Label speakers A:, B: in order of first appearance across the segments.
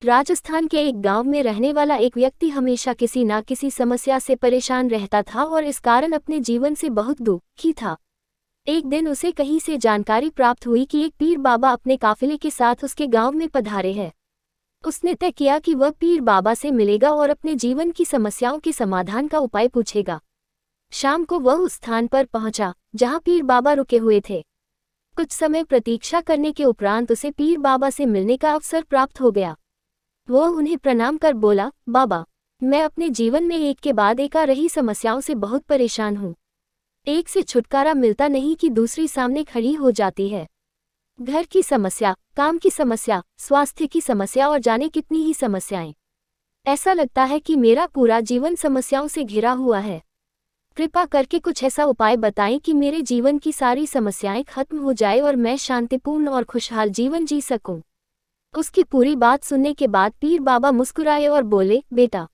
A: राजस्थान के एक गांव में रहने वाला एक व्यक्ति हमेशा किसी न किसी समस्या से परेशान रहता था और इस कारण अपने जीवन से बहुत दुखी था। एक दिन उसे कहीं से जानकारी प्राप्त हुई कि एक पीर बाबा अपने काफिले के साथ उसके गांव में पधारे हैं। उसने तय किया कि वह पीर बाबा से मिलेगा और अपने जीवन की समस्याओं के समाधान का उपाय पूछेगा। शाम को वह उस स्थान पर पहुंचा जहां पीर बाबा रुके हुए थे। कुछ समय प्रतीक्षा करने के उपरांत उसे पीर बाबा से मिलने का अवसर प्राप्त हो गया। वह उन्हें प्रणाम कर बोला, बाबा, मैं अपने जीवन में एक के बाद एक आ रही समस्याओं से बहुत परेशान हूँ। एक से छुटकारा मिलता नहीं कि दूसरी सामने खड़ी हो जाती है। घर की समस्या, काम की समस्या, स्वास्थ्य की समस्या और जाने कितनी ही समस्याएं। ऐसा लगता है कि मेरा पूरा जीवन समस्याओं से घिरा हुआ है। कृपा करके कुछ ऐसा उपाय बताएं कि मेरे जीवन की सारी समस्याएं खत्म हो जाए और मैं शांतिपूर्ण और खुशहाल जीवन जी सकूं। उसकी पूरी बात सुनने के बाद पीर बाबा मुस्कुराए और बोले, बेटा,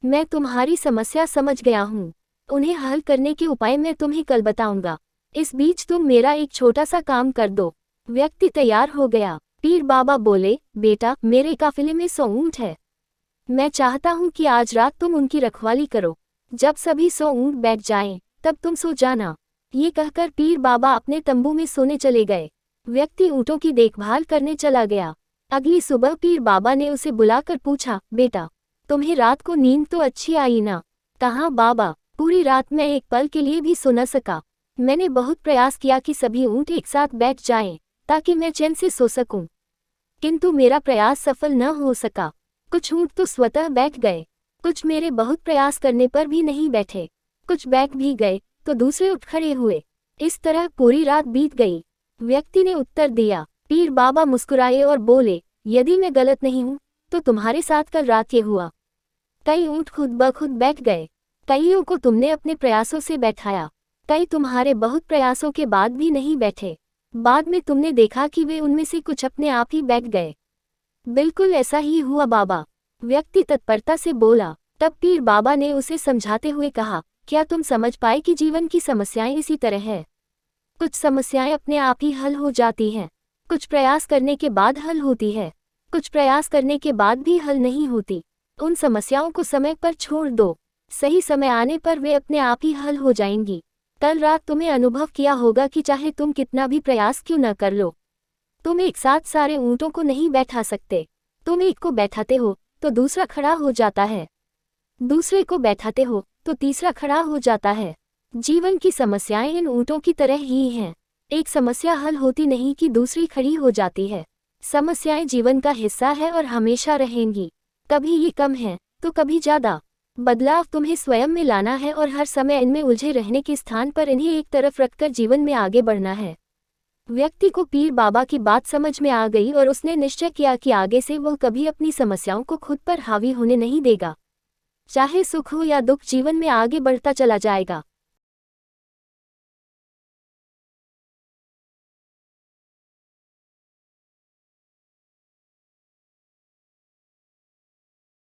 A: मैं तुम्हारी समस्या समझ गया हूँ। उन्हें हल करने के उपाय मैं तुम्हें कल बताऊंगा। इस बीच तुम मेरा एक छोटा सा काम कर दो। व्यक्ति तैयार हो गया। पीर बाबा बोले, बेटा, मेरे काफिले में 100 ऊंट है। मैं चाहता हूँ कि आज रात तुम उनकी रखवाली करो। जब सभी 100 ऊंट बैठ जाएं, तब तुम सो जाना। ये कहकर पीर बाबा अपने तंबू में सोने चले गए। व्यक्ति ऊँटों की देखभाल करने चला गया। अगली सुबह पीर बाबा ने उसे बुलाकर पूछा, बेटा, तुम्हें रात को नींद तो अच्छी आई ना? कहाँ बाबा, पूरी रात मैं एक पल के लिए भी सो न सका। मैंने बहुत प्रयास किया कि सभी ऊँट एक साथ बैठ जाएं, ताकि मैं चैन से सो सकूं। किंतु मेरा प्रयास सफल न हो सका। कुछ ऊँट तो स्वतः बैठ गए, कुछ मेरे बहुत प्रयास करने पर भी नहीं बैठे। कुछ बैठ भी गए तो दूसरे उठ खड़े हुए। इस तरह पूरी रात बीत गई। व्यक्ति ने उत्तर दिया। पीर बाबा मुस्कुराए और बोले, यदि मैं गलत नहीं हूँ तो तुम्हारे साथ कल रात ये हुआ। कई ऊँट खुद ब खुद बैठ गए। कईयों को तुमने अपने प्रयासों से बैठाया। कई तुम्हारे बहुत प्रयासों के बाद भी नहीं बैठे। बाद में तुमने देखा कि वे उनमें से कुछ अपने आप ही बैठ गए। बिल्कुल ऐसा ही हुआ बाबा, व्यक्ति तत्परता से बोला। तब पीर बाबा ने उसे समझाते हुए कहा, क्या तुम समझ पाए कि जीवन की समस्याएं इसी तरह है? कुछ समस्याएं अपने आप ही हल हो जाती हैं, कुछ प्रयास करने के बाद हल होती है, कुछ प्रयास करने के बाद भी हल नहीं होती। उन समस्याओं को समय पर छोड़ दो। सही समय आने पर वे अपने आप ही हल हो जाएंगी। कल रात तुम्हें अनुभव किया होगा कि चाहे तुम कितना भी प्रयास क्यों न कर लो, तुम एक साथ सारे ऊँटों को नहीं बैठा सकते। तुम एक को बैठाते हो तो दूसरा खड़ा हो जाता है, दूसरे को बैठाते हो तो तीसरा खड़ा हो जाता है। जीवन की समस्याएं इन ऊँटों की तरह ही हैं। एक समस्या हल होती नहीं कि दूसरी खड़ी हो जाती है। समस्याएं जीवन का हिस्सा है और हमेशा रहेंगी। कभी ये कम है तो कभी ज़्यादा। बदलाव तुम्हें स्वयं में लाना है और हर समय इनमें उलझे रहने के स्थान पर इन्हें एक तरफ रखकर जीवन में आगे बढ़ना है। व्यक्ति को पीर बाबा की बात समझ में आ गई और उसने निश्चय किया कि आगे से वह कभी अपनी समस्याओं को खुद पर हावी होने नहीं देगा। चाहे सुख हो या दुख, जीवन में आगे बढ़ता चला जाएगा।